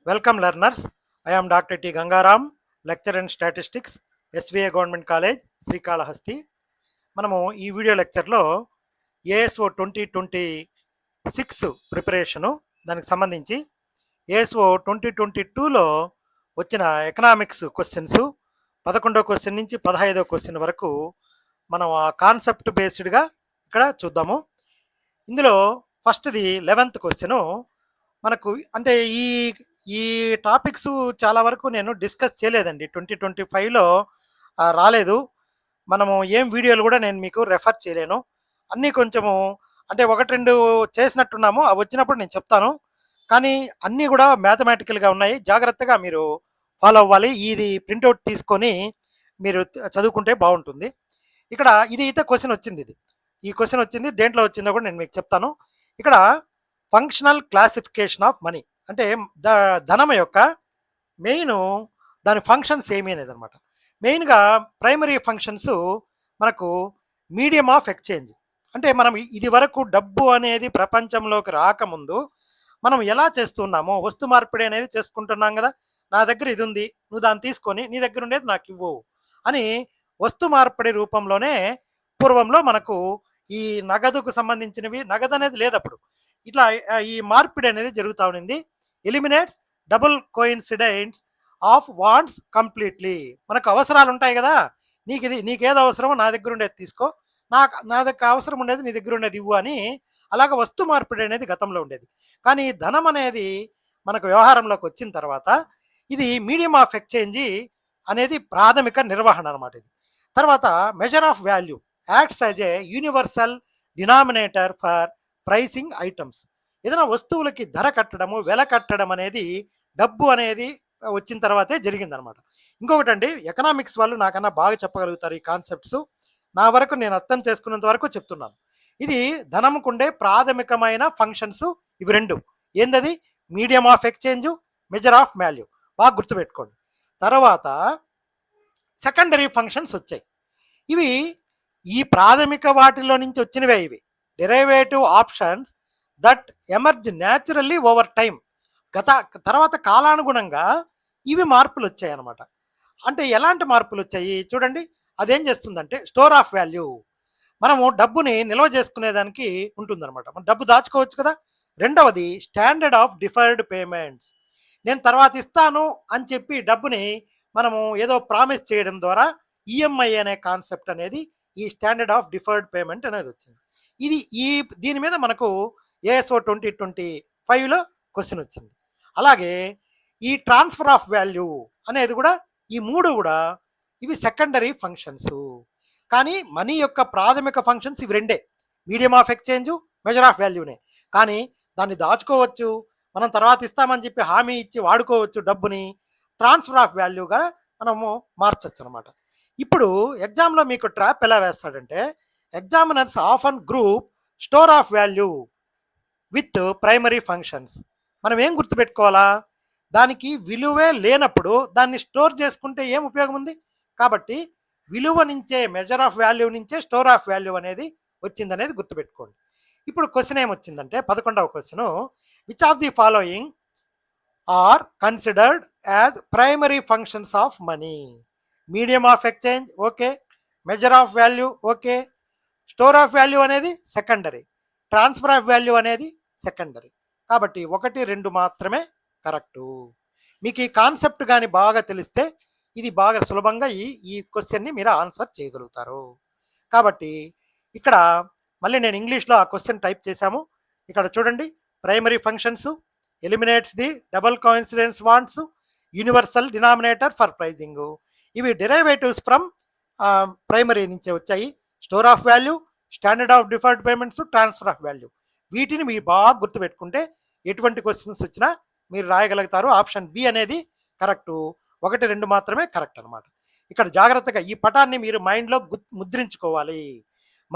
Welcome learners. I am Dr. T. Gangaram, lecturer in statistics, SVA Government College, Srikalahasti. మనము ఈ video లెక్చర్లో ASO 2026 preparation దానికి సంబంధించి ASO 2022లో వచ్చిన ఎకనామిక్స్ క్వశ్చన్స్ 11వ క్వశ్చన్ నుంచి 15వ క్వశ్చన్ వరకు మనం ఆ కాన్సెప్ట్ బేస్డ్గా ఇక్కడ చూద్దాము. ఇందులో ఫస్ట్ది 11th క్వశ్చను మనకు అంటే ఈ ఈ టాపిక్స్ చాలా వరకు నేను డిస్కస్ చేయలేదండి. 2025లో రాలేదు. మనము ఏం వీడియోలు కూడా నేను మీకు రెఫర్ చేయలేను. అన్నీ కొంచెము అంటే 1, 2 చేసినట్టున్నాము. అవి వచ్చినప్పుడు నేను చెప్తాను. కానీ అన్నీ కూడా మ్యాథమెటికల్గా ఉన్నాయి. జాగ్రత్తగా మీరు ఫాలో అవ్వాలి. ఇది ప్రింట్అవుట్ తీసుకొని మీరు చదువుకుంటే బాగుంటుంది. ఇక్కడ ఇది అయితే క్వశ్చన్ వచ్చింది. ఈ క్వశ్చన్ వచ్చింది. దేంట్లో వచ్చిందో కూడా నేను మీకు చెప్తాను. ఇక్కడ ఫంక్షనల్ క్లాసిఫికేషన్ ఆఫ్ మనీ అంటే ధనం యొక్క మెయిన్ దాని ఫంక్షన్స్ ఏమి అనేది అనమాట. మెయిన్గా ప్రైమరీ ఫంక్షన్స్ మనకు మీడియం ఆఫ్ ఎక్స్చేంజ్. అంటే మనం ఇది వరకు డబ్బు అనేది ప్రపంచంలోకి రాకముందు మనం ఎలా చేస్తున్నామో వస్తు మార్పిడి అనేది చేసుకుంటున్నాం కదా. నా దగ్గర ఇది ఉంది, నువ్వు దాన్ని తీసుకొని నీ దగ్గర ఉండేది నాకు ఇవ్వు అని వస్తు మార్పిడి రూపంలోనే పూర్వంలో మనకు ఈ నగదుకు సంబంధించినవి, నగదు అనేది లేదప్పుడు, ఇట్లా ఈ మార్పిడి అనేది జరుగుతూ ఉన్నింది. Eliminates double coincidence of wants completely. మనకు అవసరాలు ఉంటాయి కదా, నీకేది అవసరమో నా దగ్గర ఉండేది తీసుకో, నా దగ్గర అవసరం ఉండేది నీ దగ్గర ఉండేది ఇవ్వు అని అలాగ వస్తు మార్పిడి అనేది గతంలో ఉండేది. కానీ ధనం అనేది మనకు వ్యవహారంలోకి వచ్చిన తర్వాత ఇది మీడియం ఆఫ్ ఎక్స్చేంజ్ అనేది ప్రాథమిక నిర్వహణ అనమాట. ఇది తర్వాత measure of value acts as a universal denominator for pricing items. ఏదైనా వస్తువులకి ధర కట్టడము, వెల కట్టడం అనేది డబ్బు అనేది వచ్చిన తర్వాతే జరిగిందనమాట. ఇంకొకటి అండి, ఎకనామిక్స్ వాళ్ళు నాకన్నా బాగా చెప్పగలుగుతారు ఈ కాన్సెప్ట్స్. నా వరకు నేను అర్థం చేసుకున్నంత వరకు చెప్తున్నాను. ఇది ధనంకుండే ప్రాథమికమైన ఫంక్షన్స్ ఇవి రెండు. ఏందది? Medium of exchange, measure of value. బాగా గుర్తుపెట్టుకోండి. తర్వాత సెకండరీ ఫంక్షన్స్ వచ్చాయి. ఇవి ఈ ప్రాథమిక వాటిలో నుంచి వచ్చినవే. ఇవి derivative options that emerge naturally over time. తర్వాత కాలానుగుణంగా ఇవి మార్పులు వచ్చాయి అన్నమాట. అంటే ఎలాంటి మార్పులు వచ్చాయి చూడండి. అదేం చేస్తుందంటే స్టోర్ ఆఫ్ వాల్యూ. మనము డబ్బుని నిల్వ చేసుకునేదానికి ఉంటుందన్నమాట. మనం డబ్బు దాచుకోవచ్చు కదా. రెండవది స్టాండర్డ్ ఆఫ్ డిఫర్డ్ పేమెంట్స్. నేను తర్వాత ఇస్తాను అని చెప్పి డబ్బుని మనము ఏదో ప్రామిస్ చేయడం ద్వారా ఈఎంఐ అనే కాన్సెప్ట్ అనేది ఈ స్టాండర్డ్ ఆఫ్ డిఫర్డ్ పేమెంట్ అనేది వచ్చింది. దీని మీద మనకు ఏఎస్ఓ 2025లో క్వశ్చన్ వచ్చింది. అలాగే ఈ ట్రాన్స్ఫర్ ఆఫ్ వాల్యూ అనేది కూడా, ఈ మూడు కూడా ఇవి సెకండరీ ఫంక్షన్స్. కానీ మనీ యొక్క ప్రాథమిక ఫంక్షన్స్ ఇవి రెండే, medium of exchange, measure of వాల్యూనే. కానీ దాన్ని దాచుకోవచ్చు, మనం తర్వాత ఇస్తామని చెప్పి హామీ ఇచ్చి వాడుకోవచ్చు డబ్బుని. ట్రాన్స్ఫర్ ఆఫ్ వాల్యూగా మనము మార్చచ్చు అనమాట. ఇప్పుడు ఎగ్జామ్లో మీకు ట్రాప్ ఎలా వేస్తాడంటే, examiners often group store of value with primary functions. మనం ఏం గుర్తుపెట్టుకోవాలా? దానికి విలువే లేనప్పుడు దాన్ని స్టోర్ చేసుకుంటే ఏం ఉపయోగం ఉంది? కాబట్టి విలువ నుంచే, మెజర్ ఆఫ్ వాల్యూ నుంచే స్టోర్ ఆఫ్ వాల్యూ అనేది వచ్చిందనేది గుర్తుపెట్టుకోండి. ఇప్పుడు క్వశ్చన్ ఏమొచ్చిందంటే 11వ question, which of the following are considered as primary functions of money? Medium of exchange okay, measure of value okay, store of value అనేది సెకండరీ, ట్రాన్స్ఫర్ ఆఫ్ వాల్యూ అనేది secondary. కాబట్టి 1, 2 మాత్రమే కరెక్టు. మీకు ఈ కాన్సెప్ట్ కానీ బాగా తెలిస్తే ఇది బాగా సులభంగా ఈ క్వశ్చన్ని మీరు ఆన్సర్ చేయగలుగుతారు. కాబట్టి ఇక్కడ మళ్ళీ నేను ఇంగ్లీష్లో ఆ క్వశ్చన్ టైప్ చేశాము. ఇక్కడ చూడండి, primary functions eliminates the double coincidence wants, universal denominator for pricing. ఇవి డెరివేటివ్స్ ఫ్రమ్ ప్రైమరీ నుంచే వచ్చాయి. Store of value, standard of deferred payments, transfer of value. వీటిని మీరు బాగా గుర్తుపెట్టుకుంటే ఎటువంటి క్వశ్చన్స్ వచ్చినా మీరు రాయగలుగుతారు. ఆప్షన్ బి అనేది కరెక్టు. 1, 2 మాత్రమే కరెక్ట్ అనమాట. ఇక్కడ జాగ్రత్తగా ఈ పటాన్ని మీరు మైండ్లో ముద్రించుకోవాలి.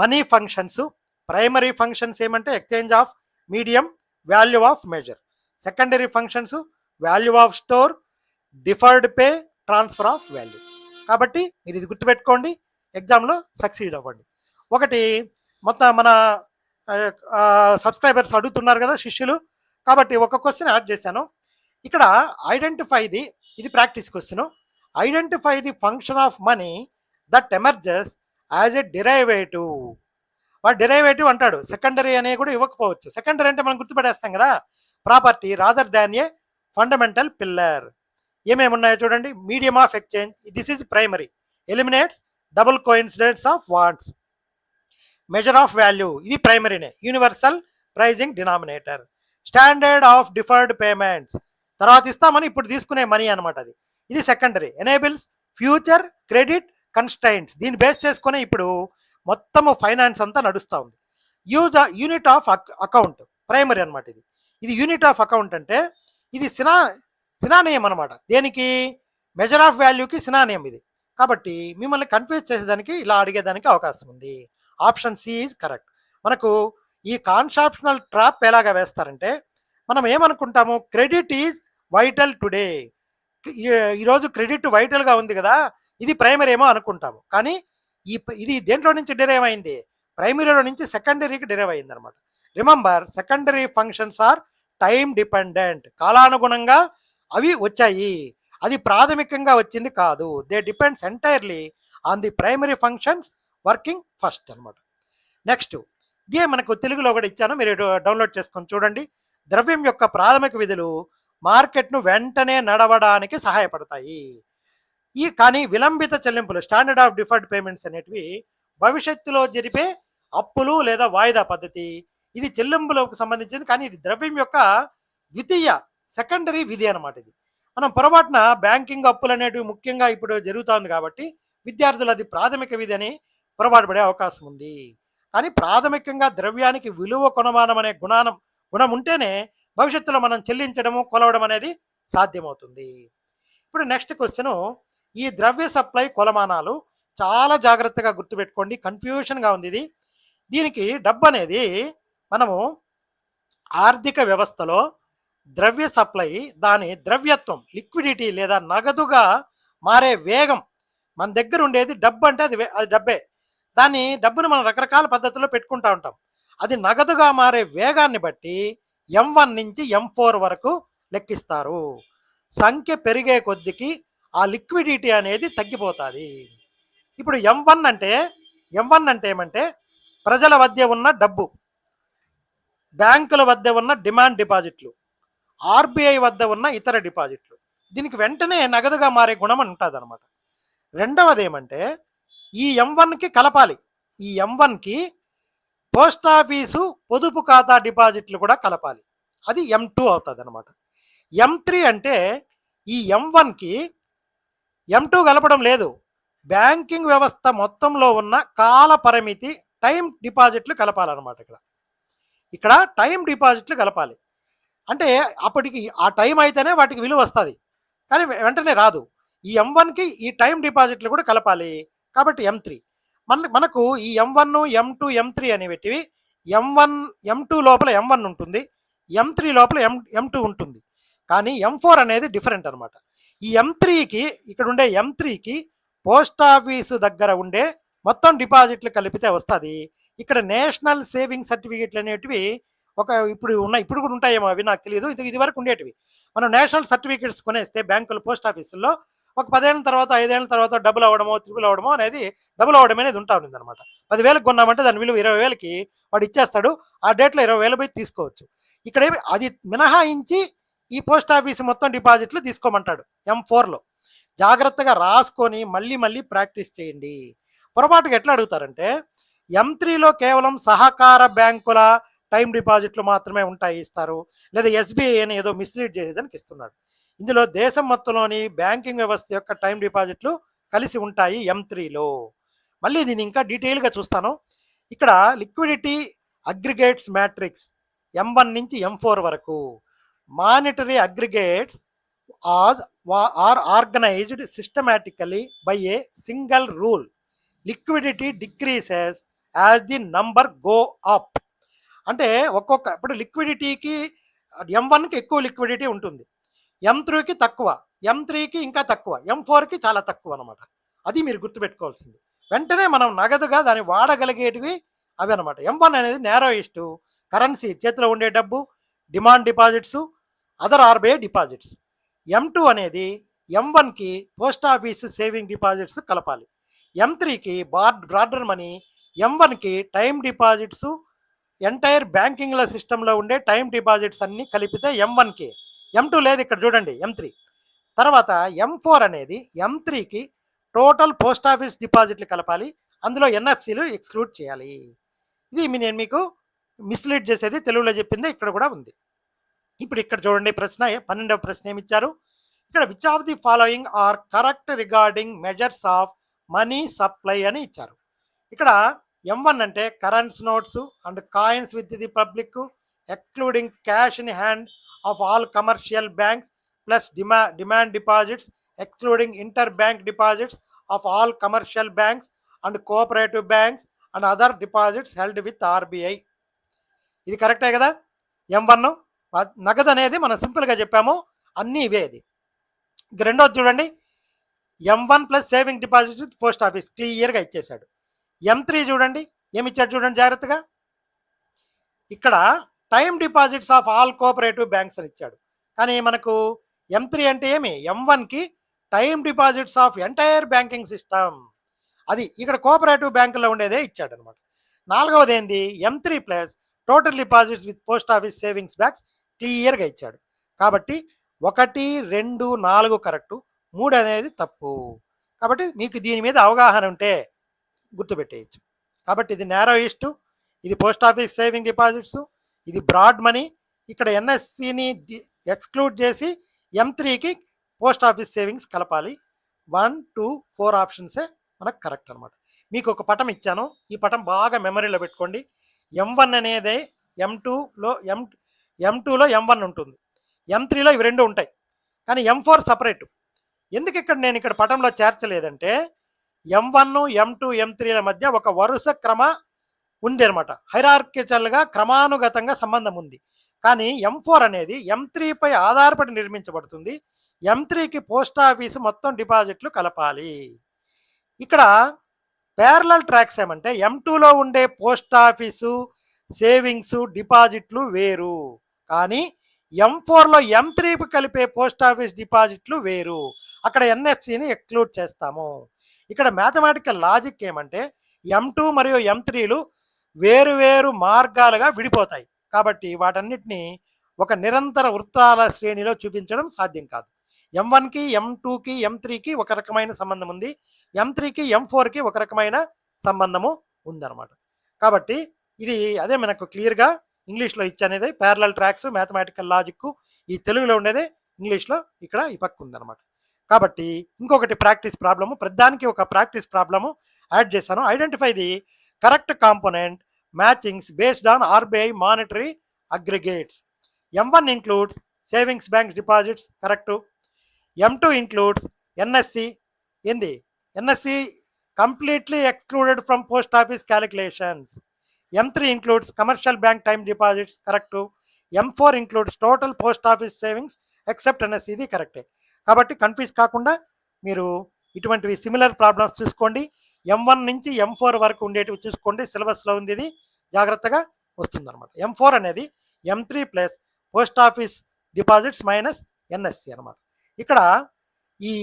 మనీ ఫంక్షన్స్, ప్రైమరీ ఫంక్షన్స్ ఏమంటే exchange of medium, value of measure. Secondary functions value of store, deferred pay, transfer of value. కాబట్టి మీరు ఇది గుర్తుపెట్టుకోండి, ఎగ్జామ్లో సక్సీడ్ అవ్వండి. ఒకటి మొత్తం మన సబ్స్క్రైబర్స్ అడుగుతున్నారు కదా శిష్యులు, కాబట్టి ఒక క్వశ్చన్ యాడ్ చేశాను. ఇక్కడ ఇది practice question. Identify the function of money that emerges as a derivative. వాడు డెరైవేటివ్ అంటాడు, సెకండరీ అనే కూడా ఇవ్వకపోవచ్చు. సెకండరీ అంటే మనం గుర్తుపెట్టేస్తాం కదా, property rather than a fundamental pillar. ఏమేమి ఉన్నాయో చూడండి. Medium of exchange, this is primary, eliminates double coincidence of wants. Measure of value, ఇది ప్రైమరీనే. Universal pricing denominator. Standard of deferred payments, తర్వాత ఇస్తామని ఇప్పుడు తీసుకునే మనీ అనమాట అది, ఇది secondary. Enables future credit constants, దీన్ని బేస్ చేసుకుని ఇప్పుడు మొత్తము ఫైనాన్స్ అంతా నడుస్తూ ఉంది. యూనిట్ ఆఫ్ అకౌంట్, ప్రైమరీ అనమాట ఇది. ఇది యూనిట్ ఆఫ్ అకౌంట్ అంటే ఇది సినానియం అనమాట. దేనికి? మెజర్ ఆఫ్ వాల్యూకి సినానియం ఇది. కాబట్టి మిమ్మల్ని కన్ఫ్యూజ్ చేసేదానికి ఇలా అడిగేదానికి అవకాశం ఉంది. Option C is correct. మనకు ఈ కాన్సెప్షనల్ ట్రాప్ ఎలాగా వేస్తారంటే, మనం ఏమనుకుంటాము, క్రెడిట్ ఈజ్ వైటల్ టుడే, ఈరోజు క్రెడిట్ వైటల్గా ఉంది కదా, ఇది ప్రైమరీ ఏమో అనుకుంటాము. కానీ ఇది దేంట్లో నుంచి డిరైవ్ అయింది? ప్రైమరీలో నుంచి సెకండరీకి డిరైవ్ అయింది అనమాట. Remember, secondary functions are time dependent, కాలానుగుణంగా అవి వచ్చాయి. అది ప్రాథమికంగా వచ్చింది కాదు. They depends entirely on the primary functions working first అనమాట. నెక్స్ట్, ఇదే మనకు తెలుగులో కూడా ఇచ్చాను, మీరు డౌన్లోడ్ చేసుకొని చూడండి. ద్రవ్యం యొక్క ప్రాథమిక విధులు మార్కెట్ను వెంటనే నడవడానికి సహాయపడతాయి. కానీ విలంబిత చెల్లింపులు, స్టాండర్డ్ ఆఫ్ డిఫర్డ్ పేమెంట్స్ అనేటివి భవిష్యత్తులో జరిపే అప్పులు లేదా వాయిదా పద్ధతి. ఇది చెల్లింపులకు సంబంధించింది, కానీ ఇది ద్రవ్యం యొక్క ద్వితీయ సెకండరీ విధి అనమాట. ఇది మనం పొరపాటున బ్యాంకింగ్ అప్పులు అనేటివి ముఖ్యంగా ఇప్పుడు జరుగుతుంది కాబట్టి విద్యార్థులు అది ప్రాథమిక విధి అని పొరపాటు పడే అవకాశం ఉంది. కానీ ప్రాథమికంగా ద్రవ్యానికి విలువ కొనమానం అనే గుణం ఉంటేనే భవిష్యత్తులో మనం చెల్లించడము కొలవడం అనేది సాధ్యమవుతుంది. ఇప్పుడు నెక్స్ట్ క్వశ్చన్, ఈ ద్రవ్య సప్లై కొలమానాలు చాలా జాగ్రత్తగా గుర్తుపెట్టుకోండి, కన్ఫ్యూషన్గా ఉంది ఇది. దీనికి డబ్బు అనేది మనము ఆర్థిక వ్యవస్థలో ద్రవ్య సప్లై, దాని ద్రవ్యత్వం, లిక్విడిటీ లేదా నగదుగా మారే వేగం, మన దగ్గర ఉండేది డబ్బు అంటే అది డబ్బే. డబ్బును మనం రకరకాల పద్ధతుల్లో పెట్టుకుంటూ ఉంటాం. అది నగదుగా మారే వేగాన్ని బట్టి M1 నుంచి M4 వరకు లెక్కిస్తారు. సంఖ్య పెరిగే కొద్దికి ఆ లిక్విడిటీ అనేది తగ్గిపోతుంది. ఇప్పుడు M1 అంటే ఏమంటే ప్రజల వద్ద ఉన్న డబ్బు, బ్యాంకుల వద్ద ఉన్న డిమాండ్ డిపాజిట్లు, RBI వద్ద ఉన్న ఇతర డిపాజిట్లు. దీనికి వెంటనే నగదుగా మారే గుణం ఉంటుంది అనమాట. రెండవది ఏమంటే ఈ M1కి కలపాలి. ఈ M1కి పోస్ట్ ఆఫీసు పొదుపు ఖాతా డిపాజిట్లు కూడా కలపాలి. అది M2 అవుతుంది అనమాట. M3 అంటే ఈ M1కి M2 కలపడం లేదు, బ్యాంకింగ్ వ్యవస్థ మొత్తంలో ఉన్న కాల పరిమితి టైం డిపాజిట్లు కలపాలన్నమాట. ఇక్కడ టైం డిపాజిట్లు కలపాలి. అంటే అప్పటికి ఆ టైం అయితేనే వాటికి విలువ వస్తుంది, కానీ వెంటనే రాదు. ఈ M1కి ఈ టైం డిపాజిట్లు కూడా కలపాలి. కాబట్టి M3. మనకు ఈ M1, M2, M3 అనేవి M2 లోపల M1 ఉంటుంది, M3 లోపల M2 ఉంటుంది. కానీ M4 అనేది డిఫరెంట్ అనమాట. ఈ M3కి, ఇక్కడ ఉండే M3కి పోస్ట్ ఆఫీసు దగ్గర ఉండే మొత్తం డిపాజిట్లు కలిపితే వస్తుంది. ఇక్కడ నేషనల్ సేవింగ్ సర్టిఫికేట్లు అనేటివి ఇప్పుడు కూడా ఉంటాయేమో, అవి నాకు తెలియదు. ఇది వరకు ఉండేటివి. మనం నేషనల్ సర్టిఫికేట్స్ కొనేస్తే బ్యాంకులు, పోస్ట్ ఆఫీసుల్లో ఒక 10 ఏళ్ళ తర్వాత 5 ఏళ్ళ తర్వాత డబుల్ అవ్వడమో త్రిబుల్ అవ్వడమో అనేది ఉంటా ఉంటుంది అనమాట. 10,000 కొన్నామంటే దాని విలువ 20,000కి వాడు ఇచ్చేస్తాడు. ఆ డేట్లో 20,000 పోయి తీసుకోవచ్చు. ఇక్కడ అది మినహాయించి ఈ పోస్ట్ ఆఫీస్ మొత్తం డిపాజిట్లు తీసుకోమంటాడు M4లో. జాగ్రత్తగా రాసుకొని మళ్ళీ ప్రాక్టీస్ చేయండి. పొరపాటుగా ఎట్లా అడుగుతారంటే M3లో కేవలం సహకార బ్యాంకుల టైం డిపాజిట్లు మాత్రమే ఇస్తారు, లేదా SBI అని ఏదో మిస్లీడ్ చేసేదానికి ఇస్తున్నాడు. ఇందులో దేశం మొత్తంలోని బ్యాంకింగ్ వ్యవస్థ యొక్క టైం డిపాజిట్లు కలిసి ఉంటాయి M3లో. మళ్ళీ దీన్ని ఇంకా డీటెయిల్గా చూస్తాను. ఇక్కడ లిక్విడిటీ అగ్రిగేట్స్ మ్యాట్రిక్స్ M1 నుంచి M4 వరకు. Monetary aggregates are organised systematically by a single rule. Liquidity decreases as the number go up. అంటే ఇప్పుడు లిక్విడిటీకి M1కి ఎక్కువ లిక్విడిటీ ఉంటుంది, M3కి తక్కువ, M3కి ఇంకా తక్కువ, M4కి చాలా తక్కువ అనమాట. అది మీరు గుర్తుపెట్టుకోవాల్సింది. వెంటనే మనం నగదుగా దాన్ని వాడగలిగేటివి అవి అనమాట. M1 అనేది నేరోయిస్ట్ కరెన్సీ, చేతిలో ఉండే డబ్బు, demand deposits, other RBI deposits. M2 అనేది M1కి పోస్ట్ ఆఫీస్ సేవింగ్ డిపాజిట్స్ కలపాలి. M3కి బ్రాడర్ మనీ, M1కి టైమ్ డిపాజిట్స్, ఎంటైర్ బ్యాంకింగ్ల సిస్టంలో ఉండే టైమ్ డిపాజిట్స్ అన్నీ కలిపితే M1కి. M2 లేదు ఇక్కడ చూడండి, M3. తర్వాత M4 అనేది M3కి టోటల్ పోస్ట్ ఆఫీస్ డిపాజిట్లు కలపాలి, అందులో ఎన్ఎఫ్సిలు ఎక్స్క్లూడ్ చేయాలి. ఇది నేను మీకు మిస్లీడ్ చేసేది తెలుగులో చెప్పింది ఇక్కడ కూడా ఉంది. ఇప్పుడు ఇక్కడ చూడండి ప్రశ్న, 12వ ప్రశ్న ఏమి ఇచ్చారు ఇక్కడ, which of the following are correct regarding measures of money supply అని ఇచ్చారు. ఇక్కడ M1 అంటే currents notes and coins with the public excluding cash in hand of all commercial banks plus demand deposits excluding inter bank deposits of all commercial banks and cooperative banks and other deposits held with RBI. ఇది కరెక్టే కదా. M1 నగదు అనేది మనం సింపుల్గా చెప్పాము, అన్నీ ఇవే. ఇది రెండోది చూడండి, M1 plus saving deposits with post office క్లియర్గా ఇచ్చేశాడు. M3 చూడండి ఏమి ఇచ్చాడు చూడండి జాగ్రత్తగా, ఇక్కడ time deposits of all cooperative banks అని ఇచ్చాడు. కానీ మనకు M3 అంటే ఏమి, M1కి time deposits of entire banking system, అది ఇక్కడ కోఆపరేటివ్ బ్యాంకులో ఉండేదే ఇచ్చాడు అనమాట. నాలుగవది ఏంది, M3 plus total deposits with post office savings banks క్లియర్గా ఇచ్చాడు. కాబట్టి 1, 2, 4 కరెక్టు, 3 అనేది తప్పు. కాబట్టి మీకు దీని మీద అవగాహన ఉంటే గుర్తుపెట్టేయచ్చు. కాబట్టి ఇది నారోయిస్ట్, ఇది పోస్ట్ ఆఫీస్ సేవింగ్ డిపాజిట్స్, ఇది బ్రాడ్ మనీ. ఇక్కడ ఎన్ఎస్సిని ఎక్స్క్లూడ్ చేసి M3కి పోస్ట్ ఆఫీస్ సేవింగ్స్ కలపాలి. 1, 2, 4 ఆప్షన్సే మనకు కరెక్ట్ అనమాట. మీకు ఒక పటం ఇచ్చాను, ఈ పటం బాగా మెమరీలో పెట్టుకోండి. M1 అనేది M2లో M1 ఉంటుంది, M3లో ఇవి రెండు ఉంటాయి, కానీ M4 సపరేట్. ఎందుకు నేను ఇక్కడ పటంలో చేర్చలేదంటే, M1, M2, M3ల మధ్య ఒక వరుస క్రమ ఉంది అనమాట, హైరార్కికల్గా క్రమానుగతంగా సంబంధం ఉంది. కానీ M4 అనేది M3పై ఆధారపడి నిర్మించబడుతుంది. M3కి పోస్ట్ ఆఫీసు మొత్తం డిపాజిట్లు కలపాలి. ఇక్కడ ప్యారలల్ ట్రాక్స్ ఏమంటే M2లో ఉండే పోస్ట్ ఆఫీసు సేవింగ్స్ డిపాజిట్లు వేరు, కానీ M4లో M3కి కలిపే పోస్ట్ ఆఫీస్ డిపాజిట్లు వేరు. అక్కడ ఎన్ఎఫ్సిని ఎక్స్క్లూడ్ చేస్తాము. ఇక్కడ మ్యాథమెటికల్ లాజిక్ ఏమంటే M2 మరియు M3లు వేరు వేరు మార్గాలుగా విడిపోతాయి, కాబట్టి వాటన్నిటిని ఒక నిరంతర వృత్తాల శ్రేణిలో చూపించడం సాధ్యం కాదు. M1కి M2కి M3కి ఒక రకమైన సంబంధం ఉంది, M3కి M4కి ఒక రకమైన సంబంధము ఉందన్నమాట. కాబట్టి ఇది అదే మనకు క్లియర్గా ఇంగ్లీష్లో ఇచ్చనేది ప్యారలల్ ట్రాక్స్, మ్యాథమెటికల్ లాజిక్. ఈ తెలుగులో ఉండేది ఇంగ్లీష్లో ఇక్కడ ఈ పక్క ఉందన్నమాట. కాబట్టి ఇంకొకటి ప్రాక్టీస్ ప్రాబ్లము, ప్రతిదానికి ఒక ప్రాక్టీస్ ప్రాబ్లము యాడ్ చేశాను. Identify the correct component matchings based on RBI monetary aggregates. M1 includes savings banks deposits, correct. M2 includes NSC, ఏంది NSC completely excluded from post office calculations. M3 includes commercial bank time deposits, correct. M4 includes total post office savings except NSC, ఇది కరెక్టే. కాబట్టి confuse కాకుండా మీరు ఇటువంటివి similar problems చూసుకోండి. M1 నుంచి M4 వరకు ఉండేటివి చూసుకోండి, సిలబస్లో ఉంది, ఇది జాగ్రత్తగా వస్తుందన్నమాట. M4 అనేది M3 plus post office deposits minus NSC అనమాట. ఇక్కడ ఈ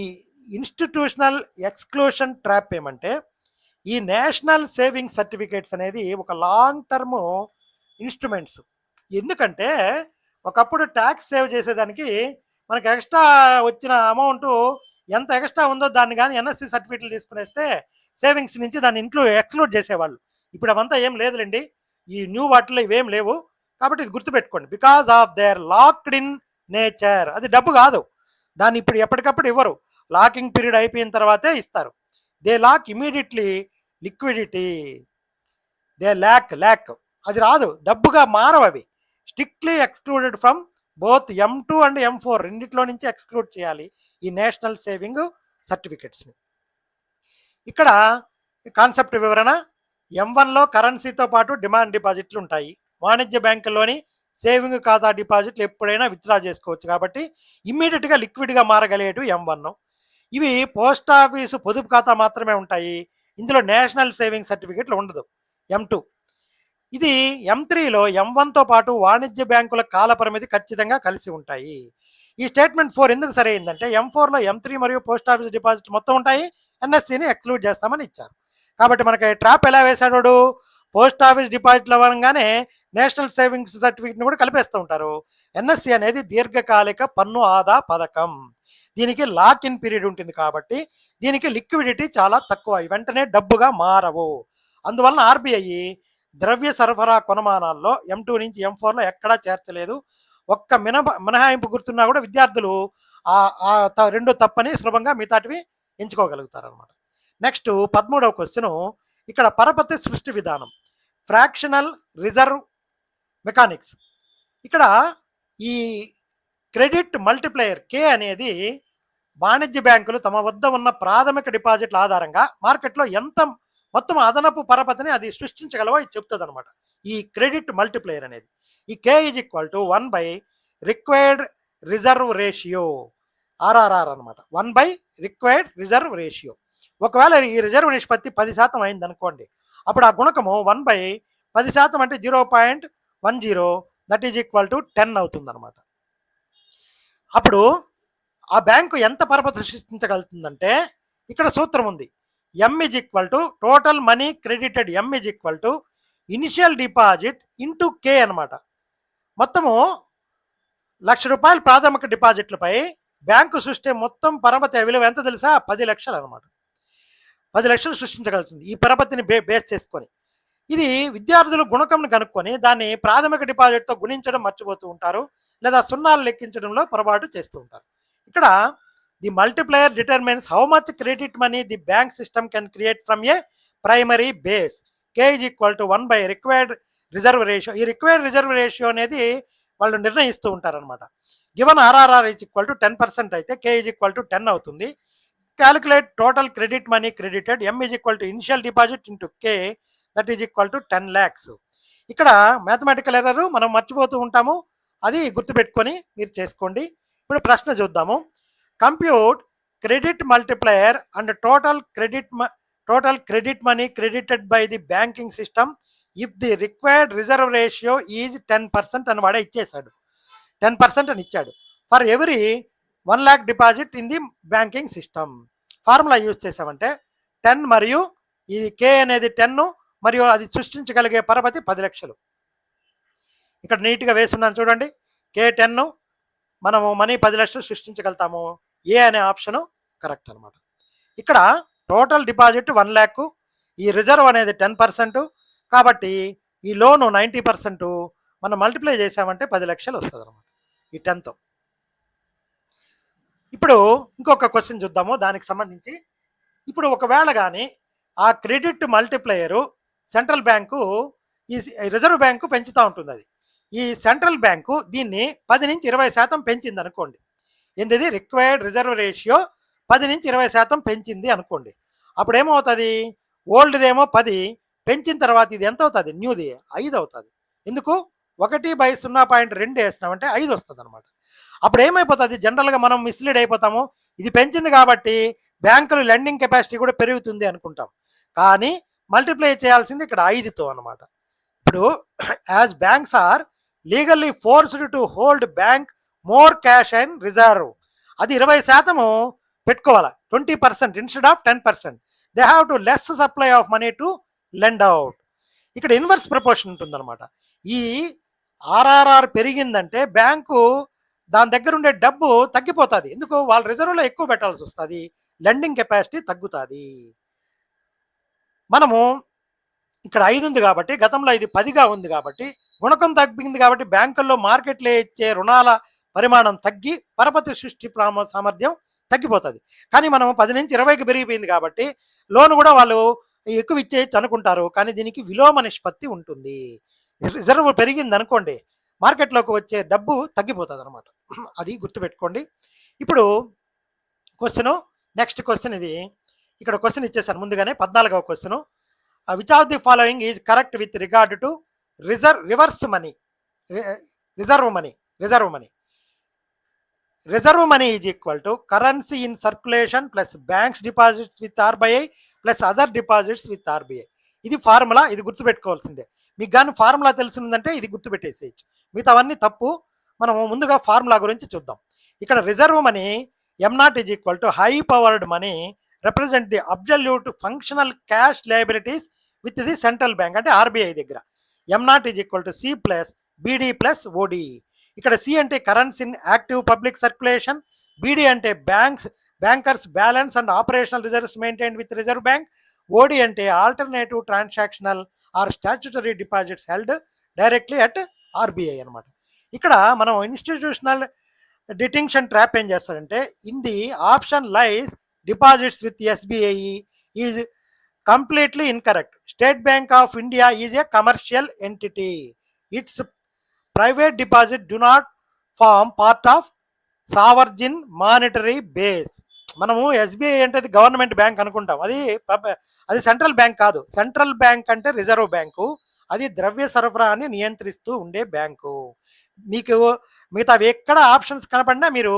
ఇన్స్టిట్యూషనల్ ఎక్స్క్లూషన్ ట్రాప్ ఏమంటే, ఈ నేషనల్ సేవింగ్ సర్టిఫికేట్స్ అనేది ఒక లాంగ్ టర్మ్ ఇన్స్ట్రుమెంట్స్. ఎందుకంటే ఒకప్పుడు ట్యాక్స్ సేవ్ చేసేదానికి మనకి ఎక్స్ట్రా వచ్చిన అమౌంట్ ఎంత ఎక్స్ట్రా ఉందో దాన్ని కానీ ఎన్ఎస్సి సర్టిఫికేట్లు తీసుకునేస్తే సేవింగ్స్ నుంచి దాన్ని ఎక్స్క్లూడ్ చేసేవాళ్ళు. ఇప్పుడు అవంతా ఏం లేదులేండి, ఈ న్యూ వాటిలో ఇవేం లేవు. కాబట్టి ఇది గుర్తుపెట్టుకోండి, because of their locked in nature. అది డబ్బు కాదు, దాన్ని ఇప్పుడు ఎప్పటికప్పుడు ఇవ్వరు, లాకింగ్ పీరియడ్ అయిపోయిన తర్వాతే ఇస్తారు. They lack immediately liquidity, they lack అది రాదు, డబ్బుగా మారవు అవి. Strictly excluded from both M2 and M4 రెండిట్లో నుంచి ఎక్స్క్లూడ్ చేయాలి ఈ నేషనల్ సేవింగ్ సర్టిఫికెట్స్ని. ఇక్కడ కాన్సెప్ట్ వివరణ, M1లో కరెన్సీతో పాటు డిమాండ్ డిపాజిట్లు ఉంటాయి. వాణిజ్య బ్యాంకుల్లోని సేవింగ్ ఖాతా డిపాజిట్లు ఎప్పుడైనా విత్డ్రా చేసుకోవచ్చు, కాబట్టి ఇమ్మీడియట్గా లిక్విడ్గా మారగలిగేటివి M1. ఇవి పోస్ట్ ఆఫీసు పొదుపు ఖాతా మాత్రమే ఉంటాయి, ఇందులో నేషనల్ సేవింగ్ సర్టిఫికెట్లు ఉండదు. M2 ఇది M3లో M1తో పాటు వాణిజ్య బ్యాంకుల కాల పరిమితి ఖచ్చితంగా కలిసి ఉంటాయి. ఈ స్టేట్మెంట్ 4 ఎందుకు సరైందంటే M4లో M3 మరియు పోస్ట్ ఆఫీస్ డిపాజిట్ మొత్తం ఉంటాయి. ఎన్ఎస్సిని ఎక్స్క్లూడ్ చేస్తామని ఇచ్చారు. కాబట్టి మనకి ట్రాప్ ఎలా వేశాడు వాడు? పోస్ట్ ఆఫీస్ డిపాజిట్లు అవ్వగానే నేషనల్ సేవింగ్స్ సర్టిఫికేట్ని కూడా కలిపేస్తూ ఉంటారు. ఎన్ఎస్సి అనేది దీర్ఘకాలిక పన్ను ఆదా పథకం. దీనికి లాక్ ఇన్ పీరియడ్ ఉంటుంది కాబట్టి దీనికి లిక్విడిటీ చాలా తక్కువ, వెంటనే డబ్బుగా మారవు. అందువలన ఆర్బీఐ ద్రవ్య సరఫరా కొనమానాల్లో M2 నుంచి M4లో ఎక్కడా చేర్చలేదు. ఒక్క మినహాయింపు గుర్తున్నా కూడా విద్యార్థులు రెండు తప్పని సులభంగా మిగతాటివి ఎంచుకోగలుగుతారు అనమాట. నెక్స్ట్ 13వ క్వశ్చను, ఇక్కడ పరపతి సృష్టి విధానం, ఫ్రాక్షనల్ రిజర్వ్ మెకానిక్స్. ఇక్కడ ఈ క్రెడిట్ మల్టిప్లయర్ K అనేది వాణిజ్య బ్యాంకులు తమ వద్ద ఉన్న ప్రాథమిక డిపాజిట్ల ఆధారంగా మార్కెట్లో ఎంత మొత్తం అదనపు పరపతిని అది సృష్టించగలవో ఇది చెప్తుంది అనమాట. ఈ క్రెడిట్ మల్టిప్లయర్ అనేది ఈ K is equal to 1 required reserve ratio, RRR అనమాట. 1 రిక్వైర్డ్ రిజర్వ్ రేషియో. ఒకవేళ ఈ రిజర్వ్ నిష్పత్తి 10% అయింది అనుకోండి, అప్పుడు ఆ గుణకము 1/10% అంటే 0.10, దట్ ఈజ్ ఈక్వల్ టు 10 అవుతుంది అనమాట. అప్పుడు ఆ బ్యాంకు ఎంత పరపతి సృష్టించగలుగుతుందంటే ఇక్కడ సూత్రం ఉంది. M is equal to total money credited, M is equal to initial deposit into K అనమాట. మొత్తము ₹1,00,000 ప్రాథమిక డిపాజిట్లపై బ్యాంకు సృష్టి మొత్తం పరపతి విలువ ఎంత తెలుసా? 10 లక్షలు అనమాట. 10 లక్షలు సృష్టించగలుగుతుంది ఈ పరపతిని బేస్ చేసుకొని. ఇది విద్యార్థులు గుణకంను కనుక్కొని దాన్ని ప్రాథమిక డిపాజిట్తో గుణించడం మర్చిపోతూ ఉంటారు, లేదా సున్నాలు లెక్కించడంలో పొరపాటు చేస్తూ ఉంటారు. ఇక్కడ the multiplier determines how much credit money the bank system can create from a primary base. K is equal to 1 required reserve ratio. ఈ రిక్వైర్డ్ రిజర్వ్ రేషియో అనేది వాళ్ళు నిర్ణయిస్తూ ఉంటారనమాట. Given RRR is equal to 10% అయితే K is equal to 10 అవుతుంది. Calculate total credit money credited, M is equal to initial deposit into K, that is equal to 10 lakhs. ఇక్కడ mathematical error మనం మర్చిపోతూ ఉంటాము, అది గుర్తుపెట్టుకొని మీరు చేసుకోండి. ఇప్పుడు ప్రశ్న చూద్దాము. Compute credit multiplier and total credit money credited by the banking system if the required reserve ratio is 10% అని వాడే ఇచ్చేశాడు. 10% అని ఇచ్చాడు for every 1 lakh deposit in the banking system. Formula use చేసామంటే 10 మరియు ఇది K అనేది 10 మరియు అది సృష్టించగలిగే పరపతి 10 లక్షలు. ఇక్కడ నీట్గా వేస్తున్నాను చూడండి. K 10, మనము మనీ 10 లక్షలు సృష్టించగలుగుతాము. ఏ అనే ఆప్షను కరెక్ట్ అనమాట. ఇక్కడ టోటల్ డిపాజిట్ 1 lakh, ఈ రిజర్వ్ అనేది 10%, కాబట్టి ఈ లోను 90%, మనం మల్టిప్లై చేసామంటే 10 లక్షలు వస్తుంది అనమాట ఈ 10తో. ఇప్పుడు ఇంకొక క్వశ్చన్ చూద్దాము దానికి సంబంధించి. ఇప్పుడు ఒకవేళ కానీ ఆ క్రెడిట్ మల్టిప్లయరు సెంట్రల్ బ్యాంకు ఈ రిజర్వ్ బ్యాంకు పెంచుతూ ఉంటుంది. అది ఈ సెంట్రల్ బ్యాంకు దీన్ని 10 నుంచి 20% పెంచింది అనుకోండి. ఏంటిది? రిక్వైర్డ్ రిజర్వ్ రేషియో 10 నుంచి 20% పెంచింది అనుకోండి. అప్పుడు ఏమవుతుంది? ఓల్డ్దేమో 10, పెంచిన తర్వాత ఇది ఎంత అవుతుంది? న్యూది 5 అవుతుంది. ఎందుకు? 1/0.2 వేసినామంటే 5 వస్తుంది అనమాట. అప్పుడు ఏమైపోతుంది? జనరల్గా మనం మిస్లీడ్ అయిపోతాము. ఇది పెంచింది కాబట్టి బ్యాంకులు లెండింగ్ కెపాసిటీ కూడా పెరుగుతుంది అనుకుంటాం, కానీ మల్టిప్లై చేయాల్సింది ఇక్కడ 5తో అనమాట. ఇప్పుడు as banks are legally forced to hold bank more cash and reserve, అది 20% పెట్టుకోవాలి. 20% instead of 10%. They have to less supply of money to lend out. ఇక్కడ ఇన్వర్స్ ప్రపోర్షన్ ఉంటుందన్నమాట. ఈ RRR పెరిగిందంటే బ్యాంకు దాని దగ్గర ఉండే డబ్బు తగ్గిపోతుంది. ఎందుకు? వాళ్ళ రిజర్వ్లో ఎక్కువ పెట్టాల్సి వస్తుంది, లెండింగ్ కెపాసిటీ తగ్గుతుంది. మనము ఇక్కడ 5 ఉంది కాబట్టి, గతంలో ఇది 10గా ఉంది కాబట్టి, గుణకం తగ్గింది కాబట్టి బ్యాంకుల్లో మార్కెట్లో ఇచ్చే రుణాల పరిమాణం తగ్గి పరపతి సృష్టి సామర్థ్యం తగ్గిపోతుంది. కానీ మనం 10 నుంచి 20కి పెరిగిపోయింది కాబట్టి లోన్ కూడా వాళ్ళు ఎక్కువ ఇచ్చేయచ్చు అనుకుంటారు, కానీ దీనికి విలోమ నిష్పత్తి ఉంటుంది. రిజర్వ్ పెరిగింది అనుకోండి, మార్కెట్లోకి వచ్చే డబ్బు తగ్గిపోతుంది అనమాట. అది గుర్తుపెట్టుకోండి. ఇప్పుడు నెక్స్ట్ క్వశ్చన్ ఇది. ఇక్కడ క్వశ్చన్ ఇచ్చేసాను ముందుగానే. 14వ question, which of the following is correct with regard to reserve money is equal to currency in circulation plus banks deposits with RBI plus other deposits with RBI. ఇది formula, ఇది గుర్తుపెట్టుకోవాల్సిందే. మీకు కానీ ఫార్ములా తెలిసిందంటే ఇది గుర్తుపెట్టేసేయచ్చు. మిగతావన్నీ తప్పు. మనము ముందుగా ఫార్ములా గురించి చూద్దాం. ఇక్కడ reserve money M0 is equal to high powered money represent the absolute functional cash liabilities with the central bank అంటే ఆర్బీఐ దగ్గర. M0 is equal to C plus BD plus OD. ఇక్కడ సి అంటే currency in active public circulation, BD అంటే bankers balance and operational reserves maintain with reserve bank, OD అంటే alternative transactional or statutory deposits held directly at RBI అనమాట. ఇక్కడ మనం institutional డిటింక్షన్ trap ఏం చేస్తాడంటే in the option lies deposits with SBI is completely incorrect. State bank of India is a commercial entity. Its private deposit do not form part of sovereign monetary base. మనము SBI అంటే అది government bank అనుకుంటాం, అది central bank కాదు. Central bank అంటే reserve bank, అది ద్రవ్య సరఫరాని నియంత్రిస్తూ ఉండే బ్యాంకు. మీకు మిగతా ఎక్కడ ఆప్షన్స్ కనపడినా మీరు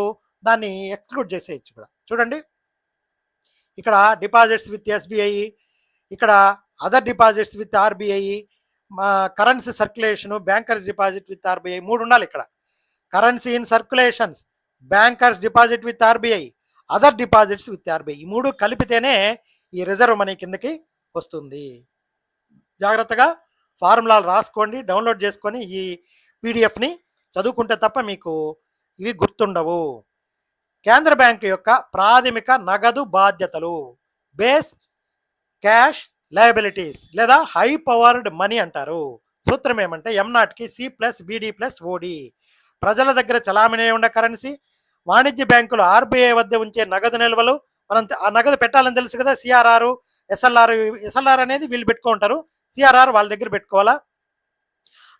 దాన్ని ఎక్స్క్లూడ్ చేసేయచ్చు. ఇక్కడ చూడండి, ఇక్కడ డిపాజిట్స్ విత్ ఎస్బీఐ, ఇక్కడ other deposits with RBI, currency circulation, bankers deposit with RBI 3 ఉండాలి. ఇక్కడ currency in circulations, bankers deposit with RBI, other deposits with RBI, ఈ 3 కలిపితేనే ఈ రిజర్వ్ మనీ కిందకి వస్తుంది. జాగ్రత్తగా ఫార్ములాలు రాసుకోండి, డౌన్లోడ్ చేసుకొని ఈ పీడిఎఫ్ని చదువుకుంటే తప్ప మీకు ఇవి గుర్తుండవు. కేంద్ర బ్యాంకు యొక్క ప్రాథమిక నగదు బాధ్యతలు, బేస్ క్యాష్ లయబిలిటీస్ లేదా హై పవర్డ్ మనీ అంటారు. సూత్రం ఏమంటే M0కి సి ప్లస్ బీడీ ప్లస్ ఓడి. ప్రజల దగ్గర చలామణి ఉన్న కరెన్సీ, వాణిజ్య బ్యాంకులు ఆర్బీఐ వద్ద ఉంచే నగదు నిల్వలు, మనం ఆ నగదు పెట్టాలని తెలుసు కదా, సిఆర్ఆర్ ఎస్ఎల్ఆర్ అనేది వీళ్ళు పెట్టుకుంటారు, సిఆర్ఆర్ వాళ్ళ దగ్గర పెట్టుకోవాలా,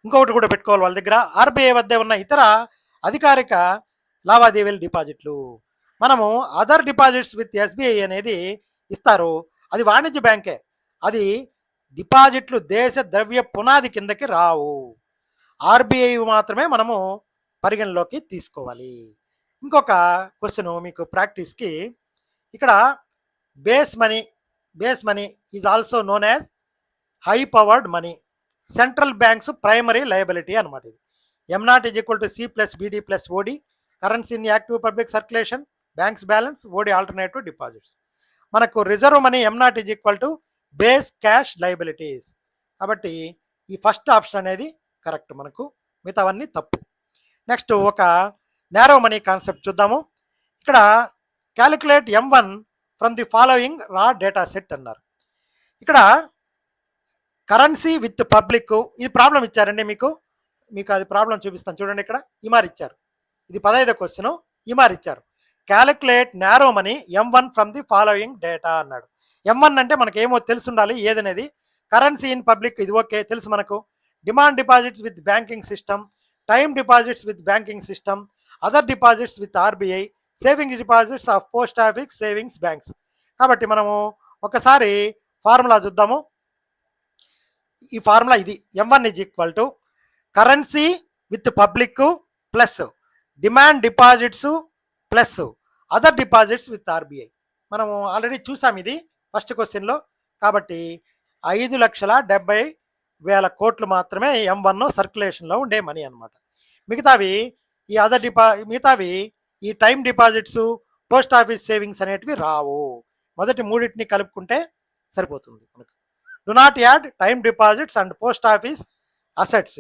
ఇంకొకటి కూడా పెట్టుకోవాలి వాళ్ళ దగ్గర. ఆర్బీఐ వద్ద ఉన్న ఇతర అధికారిక లావాదేవీల డిపాజిట్లు. మనము అదర్ డిపాజిట్స్ విత్ ఎస్బీఐ అనేది ఇస్తారు, అది వాణిజ్య బ్యాంకే, అది డిపాజిట్లు దేశ ద్రవ్య పునాది కిందకి రావు. ఆర్బీఐ మాత్రమే మనము పరిగణలోకి తీసుకోవాలి. ఇంకొక క్వశ్చన్ మీకు ప్రాక్టీస్కి, ఇక్కడ base money is also known as high powered money, central banks primary liability అనమాట. ఇది M0 is equal to C plus BD plus OD, currency in active public circulation, banks balance, OD alternative deposits. మనకు reserve money M0 is equal to base cash liabilities. కాబట్టి ఈ first option అనేది correct, మనకు మిగతావన్నీ తప్పు. Next ఒక narrow money concept చూద్దాము. ఇక్కడ calculate M1 from the following రా డేటా సెట్ అన్నారు. ఇక్కడ కరెన్సీ విత్ పబ్లిక్, ఇది ప్రాబ్లం ఇచ్చారండి మీకు అది ప్రాబ్లం చూపిస్తాను చూడండి. ఇక్కడ ఇమార్ ఇచ్చారు, ఇది 15వ క్వశ్చన్, ఇమార్ ఇచ్చారు. Calculate narrow money M1 from the following data అన్నాడు. M1 అంటే మనకి ఏమో తెలిసి ఉండాలి ఏదనేది. కరెన్సీ ఇన్ పబ్లిక్ ఇది ఓకే తెలుసు మనకు, demand deposits with banking system, time deposits with banking system, other deposits with RBI, savings deposits of post office savings banks. కాబట్టి మనము ఒకసారి ఫార్ములా చూద్దాము. ఈ ఫార్ములా ఇది, M1 is equal to currency with public plus demand deposits plus other deposits with RBI. మనము already చూసాం ఇది first క్వశ్చన్లో. కాబట్టి 5,70,000 కోట్లు మాత్రమే M1 సర్క్యులేషన్లో ఉండే మనీ అనమాట. మిగతావి ఈ time deposits, post office savings అనేటివి రావు. మొదటి మూడింటిని కలుపుకుంటే సరిపోతుంది మనకు. Do not add time deposits and post office assets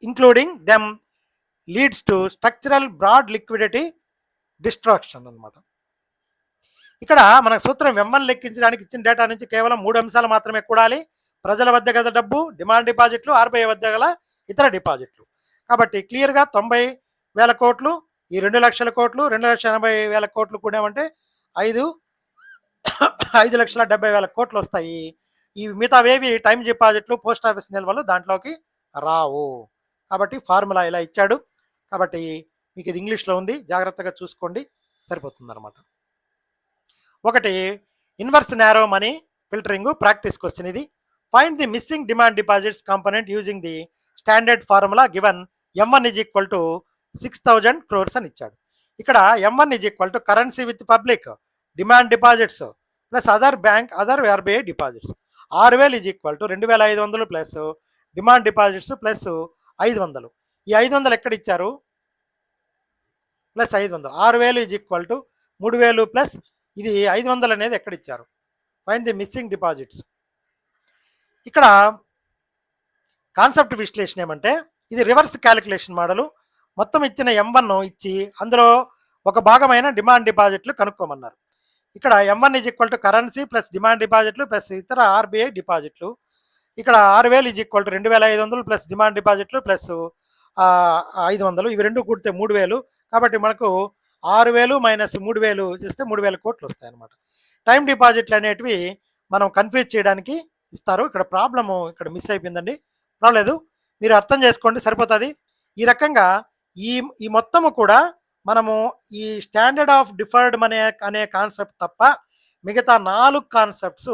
including them leads to structural broad liquidity distraction అనమాట. ఇక్కడ మన సూత్రం M1 లెక్కించడానికి ఇచ్చిన డేటా నుంచి కేవలం 3 అంశాలు మాత్రమే కూడాలి. ప్రజల వద్ద గల డబ్బు, డిమాండ్ డిపాజిట్లు, ఆర్బీఐ వద్ద గల ఇతర డిపాజిట్లు. కాబట్టి క్లియర్గా 90,000 కోట్లు, ఈ 2,00,000 కోట్లు, 2,80,000 కోట్లు కూడామంటే 5,70,000 కోట్లు వస్తాయి. ఈ మిగతావేవి టైం డిపాజిట్లు, పోస్ట్ ఆఫీస్ నిల్వలు దాంట్లోకి రావు. కాబట్టి ఫార్ములా ఇలా ఇచ్చాడు. కాబట్టి మీకు ఇది ఇంగ్లీష్లో ఉంది, జాగ్రత్తగా చూసుకోండి, సరిపోతుంది అనమాట. ఒకటి inverse narrow money filtering practice question ఇది. Find the missing demand deposits component using the standard formula given M1 is equal to 6,000 crores అని ఇచ్చాడు. ఇక్కడ M1 is equal to currency with public, demand deposits plus other RBI deposits. 6000 is equal to 2500 plus demand deposits plus 500. ఈ 500 ఎక్కడ ఇచ్చారు? Plus 500. 6000 is equal to 3000 plus ఇది 500 అనేది ఎక్కడ ఇచ్చారు? Find the missing deposits. ఇక్కడ కాన్సెప్ట్ విశ్లేషణ ఏమంటే ఇది రివర్స్ క్యాలిక్యులేషన్ మోడల్. మొత్తం ఇచ్చిన M1 ఇచ్చి అందులో ఒక భాగమైన డిమాండ్ డిపాజిట్లు కనుక్కోమన్నారు. ఇక్కడ M1 is equal to currency plus demand డిపాజిట్లు ప్లస్ ఇతర RBI డిపాజిట్లు. ఇక్కడ 6000 is equal to 2500 plus demand డిపాజిట్లు ప్లస్ 500. ఇవి రెండు కూడితే 3000. కాబట్టి మనకు 6000 మైనస్ 3000 చేస్తే 3000 కోట్లు వస్తాయి అన్నమాట. టైం డిపాజిట్లు అనేటివి మనం కన్ఫ్యూజ్ చేయడానికి ఇస్తారు. ఇక్కడ ప్రాబ్లము ఇక్కడ మిస్ అయిపోయిందండి. పర్వాలేదు, మీరు అర్థం చేసుకోండి, సరిపోతుంది. ఈ రకంగా ఈ మొత్తము కూడా మనము ఈ స్టాండర్డ్ ఆఫ్ డిఫర్డ్ మనీ అనే కాన్సెప్ట్ తప్ప మిగతా 4 కాన్సెప్ట్స్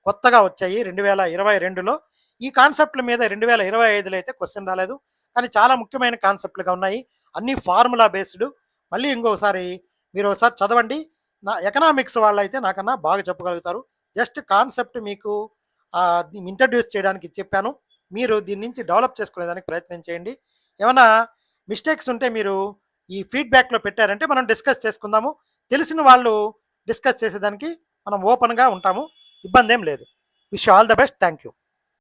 కొత్తగా వచ్చాయి 2022లో. ఈ కాన్సెప్ట్ల మీద 2025లో అయితే క్వశ్చన్ రాలేదు, కానీ చాలా ముఖ్యమైన కాన్సెప్ట్లుగా ఉన్నాయి. అన్నీ ఫార్ములా బేస్డ్. మళ్ళీ ఇంకొకసారి మీరు ఒకసారి చదవండి. నా ఎకనామిక్స్ వాళ్ళైతే నాకన్నా బాగా చెప్పగలుగుతారు. జస్ట్ కాన్సెప్ట్ మీకు ఇంట్రడ్యూస్ చేయడానికి చెప్పాను. మీరు దీని నుంచి డెవలప్ చేసుకునేదానికి ప్రయత్నం చేయండి. ఏమైనా మిస్టేక్స్ ఉంటే మీరు ఈ ఫీడ్బ్యాక్లో పెట్టారంటే మనం డిస్కస్ చేసుకుందాము. తెలిసిన వాళ్ళు డిస్కస్ చేసేదానికి మనం ఓపెన్గా ఉంటాము. ఇబ్బంది ఏం లేదు. Wish all the best. Thank you.